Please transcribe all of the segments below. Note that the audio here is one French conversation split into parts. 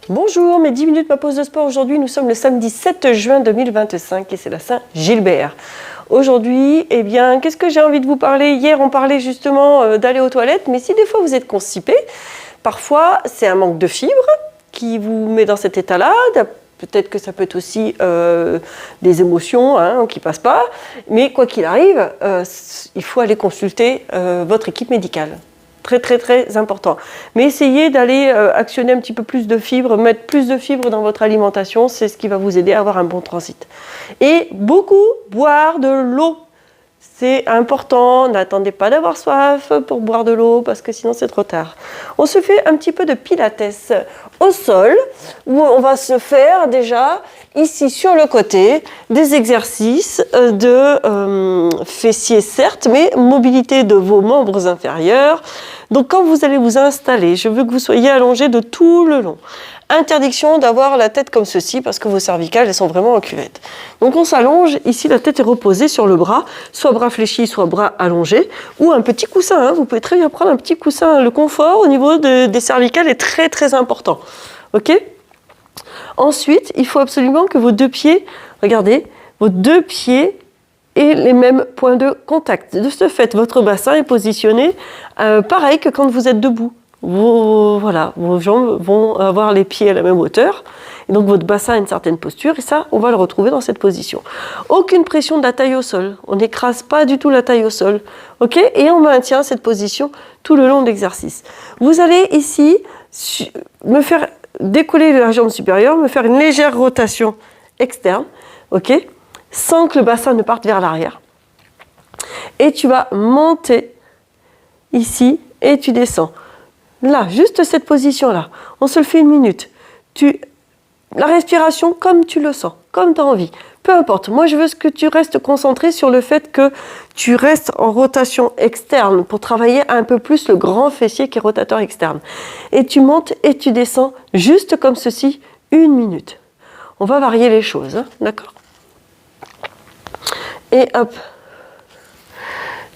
Bonjour, mes 10 minutes ma pause de sport. Aujourd'hui, nous sommes le samedi 7 juin 2025 et c'est la Saint-Gilbert. Aujourd'hui, eh bien, qu'est-ce que j'ai envie de vous parler? Hier, on parlait justement d'aller aux toilettes, mais si des fois vous êtes constipé, parfois c'est un manque de fibres qui vous met dans cet état-là. Peut-être que ça peut être aussi des émotions qui ne passent pas, mais quoi qu'il arrive, il faut aller consulter votre équipe médicale. Très très très important. Mais essayez d'aller actionner un petit peu plus de fibres, mettre plus de fibres dans votre alimentation, c'est ce qui va vous aider à avoir un bon transit. Et beaucoup boire de l'eau. C'est important, n'attendez pas d'avoir soif pour boire de l'eau parce que sinon c'est trop tard. On se fait un petit peu de pilates au sol où on va se faire déjà ici sur le côté des exercices de fessiers certes, mais mobilité de vos membres inférieurs. Donc quand vous allez vous installer, je veux que vous soyez allongé de tout le long. Interdiction d'avoir la tête comme ceci parce que vos cervicales elles sont vraiment en cuvette. Donc on s'allonge, ici la tête est reposée sur le bras, soit bras fléchis, soit bras allongés, ou un petit coussin. Vous pouvez très bien prendre un petit coussin. Le confort au niveau des cervicales est très très important. Ok ? Ensuite, il faut absolument que vos deux pieds, regardez, vos deux pieds aient les mêmes points de contact. De ce fait, votre bassin est positionné pareil que quand vous êtes debout. Vos jambes vont avoir les pieds à la même hauteur. Et donc votre bassin a une certaine posture. Et ça, on va le retrouver dans cette position. Aucune pression de la taille au sol. On n'écrase pas du tout la taille au sol. Ok ? Et on maintient cette position tout le long de l'exercice. Vous allez ici me faire décoller la jambe supérieure, me faire une légère rotation externe. Ok ? Sans que le bassin ne parte vers l'arrière. Et tu vas monter ici et tu descends. Là, juste cette position-là, on se le fait 1 minute. La respiration comme tu le sens, comme tu as envie. Peu importe, moi je veux que tu restes concentré sur le fait que tu restes en rotation externe pour travailler un peu plus le grand fessier qui est rotateur externe. Et tu montes et tu descends juste comme ceci, 1 minute. On va varier les choses, d'accord ? Et hop,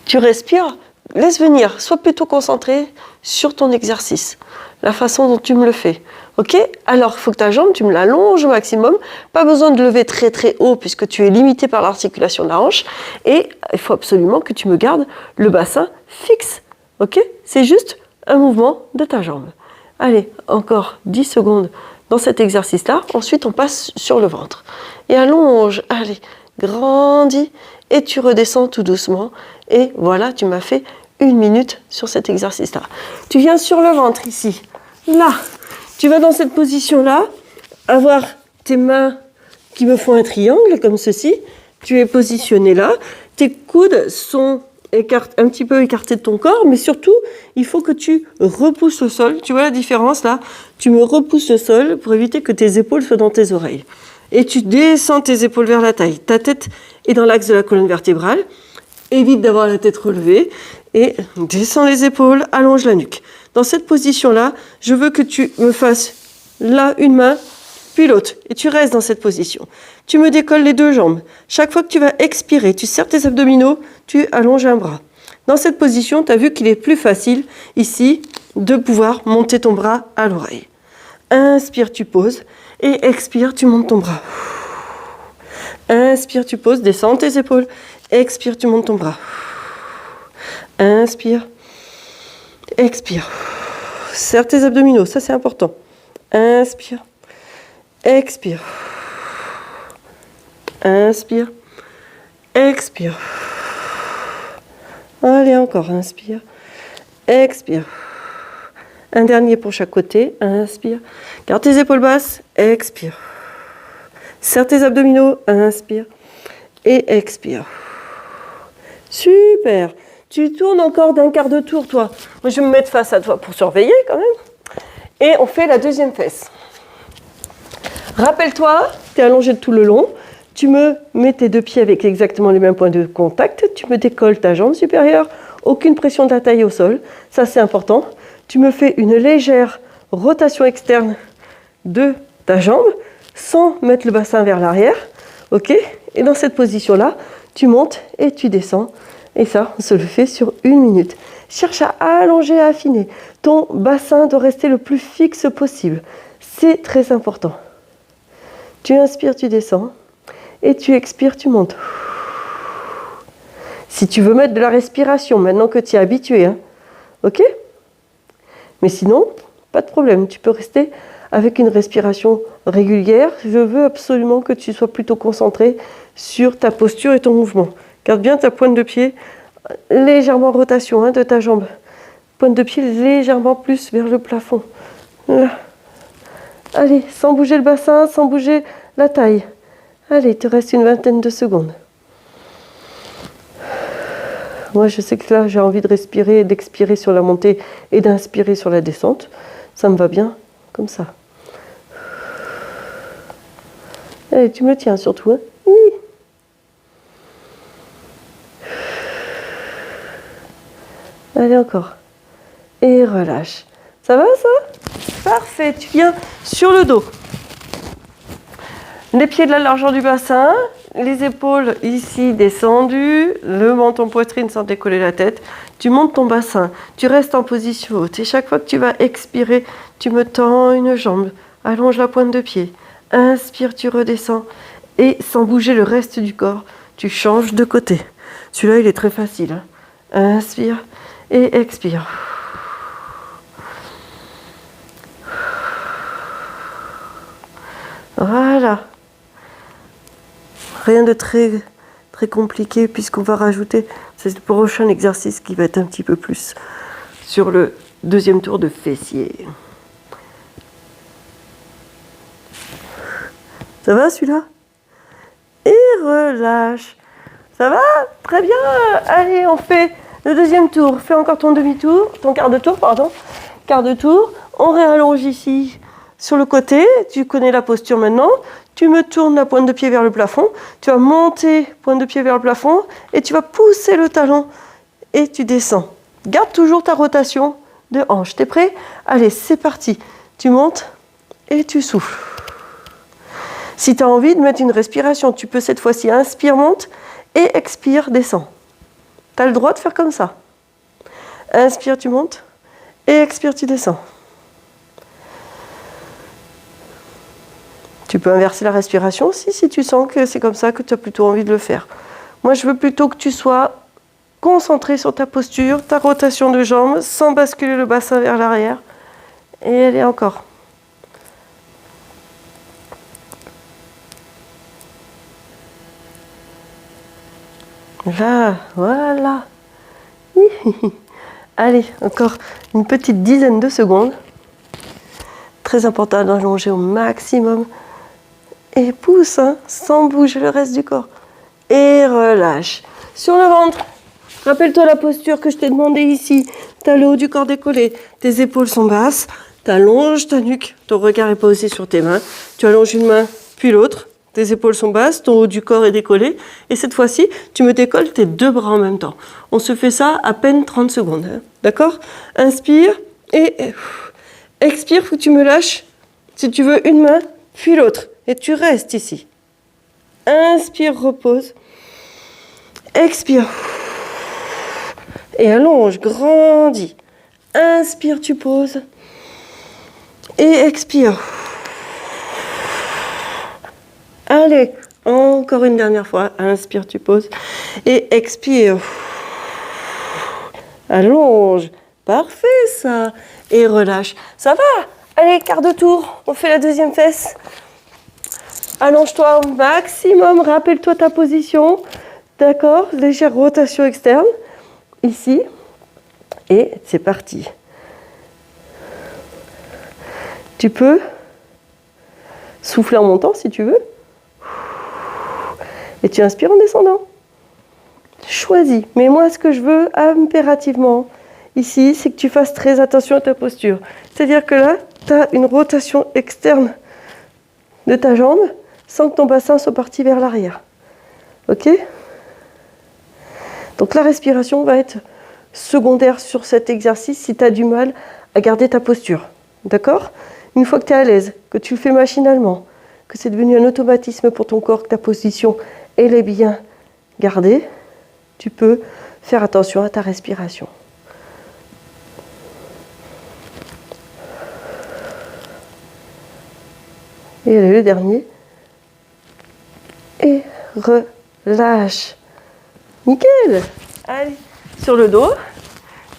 tu respires. Laisse venir, sois plutôt concentré sur ton exercice, la façon dont tu me le fais. Ok ? Alors, il faut que ta jambe, tu me l'allonges au maximum. Pas besoin de lever très très haut puisque tu es limité par l'articulation de la hanche. Et il faut absolument que tu me gardes le bassin fixe. Ok ? C'est juste un mouvement de ta jambe. Allez, encore 10 secondes dans cet exercice-là. Ensuite, on passe sur le ventre. Et allonge, allez, grandis. Et tu redescends tout doucement. Et voilà, tu m'as fait 1 minute sur cet exercice-là. Tu viens sur le ventre ici. Là, tu vas dans cette position-là, avoir tes mains qui me font un triangle comme ceci. Tu es positionné là. Tes coudes sont un petit peu écartés de ton corps, mais surtout, il faut que tu repousses le sol. Tu vois la différence là ? Tu me repousses le sol pour éviter que tes épaules soient dans tes oreilles. Et tu descends tes épaules vers la taille. Ta tête est dans l'axe de la colonne vertébrale. Évite d'avoir la tête relevée et descends les épaules, allonge la nuque. Dans cette position-là, je veux que tu me fasses là une main, puis l'autre. Et tu restes dans cette position. Tu me décolles les 2 jambes. Chaque fois que tu vas expirer, tu serres tes abdominaux, tu allonges un bras. Dans cette position, tu as vu qu'il est plus facile ici de pouvoir monter ton bras à l'oreille. Inspire, tu poses. Et expire, tu montes ton bras. Inspire, tu poses, descends tes épaules. Expire, tu montes ton bras. Inspire. Expire. Serre tes abdominaux, ça c'est important. Inspire. Expire. Inspire. Expire. Allez, encore. Inspire. Expire. Un dernier pour chaque côté. Inspire. Garde tes épaules basses. Expire. Serre tes abdominaux. Inspire. Et expire. Super. Tu tournes encore d'un quart de tour, toi. Moi, je vais me mettre face à toi pour surveiller quand même. Et on fait la deuxième fesse. Rappelle-toi, tu es allongé tout le long. Tu me mets tes 2 pieds avec exactement les mêmes points de contact. Tu me décolles ta jambe supérieure. Aucune pression de la taille au sol. Ça, c'est important. Tu me fais une légère rotation externe de ta jambe sans mettre le bassin vers l'arrière. Ok ? Et dans cette position-là, tu montes et tu descends. Et ça, on se le fait sur 1 minute. Cherche à allonger, à affiner. Ton bassin doit rester le plus fixe possible. C'est très important. Tu inspires, tu descends. Et tu expires, tu montes. Si tu veux mettre de la respiration, maintenant que tu es habitué, hein, ok? Mais sinon, pas de problème. Tu peux rester avec une respiration régulière. Je veux absolument que tu sois plutôt concentré sur ta posture et ton mouvement. Garde bien ta pointe de pied légèrement en rotation, hein, de ta jambe. Pointe de pied légèrement plus vers le plafond. Là. Allez, sans bouger le bassin, sans bouger la taille. Allez, il te reste une vingtaine de secondes. Moi, je sais que là, j'ai envie de respirer et d'expirer sur la montée et d'inspirer sur la descente. Ça me va bien, comme ça. Allez, tu me tiens surtout, hein? Oui. Allez, encore. Et relâche. Ça va, ça? Parfait. Tu viens sur le dos. Les pieds de la largeur du bassin, les épaules ici descendues, le menton poitrine sans décoller la tête. Tu montes ton bassin, tu restes en position haute. Et chaque fois que tu vas expirer, tu me tends une jambe, allonge la pointe de pied. Inspire, tu redescends. Et sans bouger le reste du corps, tu changes de côté. Celui-là, il est très facile, hein. Inspire et expire. Voilà. Rien de très compliqué puisqu'on va rajouter, c'est le prochain exercice qui va être un petit peu plus sur le deuxième tour de fessier. Ça va celui-là? Et relâche. Ça va? Très bien. Allez, on fait le deuxième tour. Fais encore ton demi-tour, ton quart de tour, pardon. Quart de tour. On réallonge ici sur le côté. Tu connais la posture maintenant. Tu me tournes la pointe de pied vers le plafond. Tu vas monter pointe de pied vers le plafond et tu vas pousser le talon et tu descends. Garde toujours ta rotation de hanche. T'es prêt? Allez, c'est parti. Tu montes et tu souffles. Si tu as envie de mettre une respiration, tu peux cette fois-ci inspire, monte et expire, descends. Tu as le droit de faire comme ça. Inspire, tu montes et expire, tu descends. Tu peux inverser la respiration aussi si tu sens que c'est comme ça que tu as plutôt envie de le faire. Moi, je veux plutôt que tu sois concentré sur ta posture, ta rotation de jambes, sans basculer le bassin vers l'arrière. Et allez encore. Là, voilà. Allez, encore une petite dizaine de secondes. Très important d'allonger au maximum. Et pousse, hein, sans bouger le reste du corps. Et relâche. Sur le ventre, rappelle-toi la posture que je t'ai demandé ici. Tu as le haut du corps décollé, tes épaules sont basses, tu allonges ta nuque, ton regard est posé sur tes mains. Tu allonges une main, puis l'autre. Tes épaules sont basses, ton haut du corps est décollé. Et cette fois-ci, tu me décolles tes deux bras en même temps. On se fait ça à peine 30 secondes. Hein, d'accord? Inspire et expire, faut que tu me lâches. Si tu veux, une main, puis l'autre. Et tu restes ici. Inspire, repose. Expire. Et allonge, grandis. Inspire, tu poses. Et expire. Allez, encore une dernière fois. Inspire, tu poses. Et expire. Allonge. Parfait, ça. Et relâche. Ça va? Allez, quart de tour. On fait la deuxième fesse. Allonge-toi au maximum. Rappelle-toi ta position. D'accord? Légère rotation externe. Ici. Et c'est parti. Tu peux souffler en montant si tu veux. Et tu inspires en descendant. Choisis. Mais moi, ce que je veux impérativement ici, c'est que tu fasses très attention à ta posture. C'est-à-dire que là, tu as une rotation externe de ta jambe sans que ton bassin soit parti vers l'arrière. Ok? Donc la respiration va être secondaire sur cet exercice si tu as du mal à garder ta posture. D'accord? Une fois que tu es à l'aise, que tu le fais machinalement, que c'est devenu un automatisme pour ton corps, que ta position elle est bien gardée, tu peux faire attention à ta respiration. Et allez, le dernier. Et relâche. Nickel. Allez, sur le dos,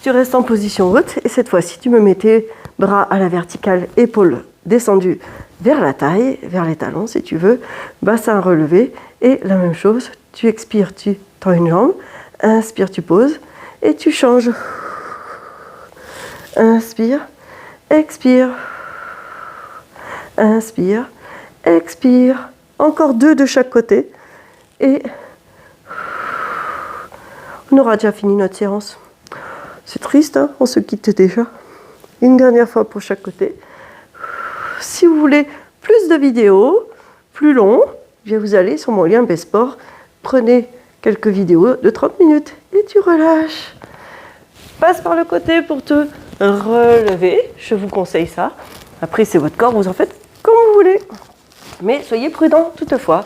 tu restes en position haute. Et cette fois-ci, tu me mets tes bras à la verticale, épaules descendues vers la taille, vers les talons si tu veux. Bassin relevé. Et la même chose, tu expires, tu tends une jambe. Inspire, tu poses. Et tu changes. Inspire, expire. Inspire, expire. Encore 2 de chaque côté. Et on aura déjà fini notre séance. C'est triste, hein, on se quitte déjà. Une dernière fois pour chaque côté. Si vous voulez plus de vidéos, plus long, vous allez sur mon lien Besport. Prenez quelques vidéos de 30 minutes et tu relâches. Passe par le côté pour te relever. Je vous conseille ça. Après, c'est votre corps, vous en faites comme vous voulez. Mais soyez prudents toutefois.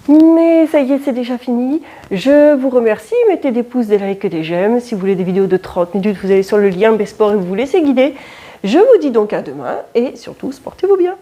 Mais ça y est, c'est déjà fini. Je vous remercie. Mettez des pouces, des likes, des j'aime. Si vous voulez des vidéos de 30 minutes, vous allez sur le lien Besport et vous vous laissez guider. Je vous dis donc à demain et surtout, sportez-vous bien.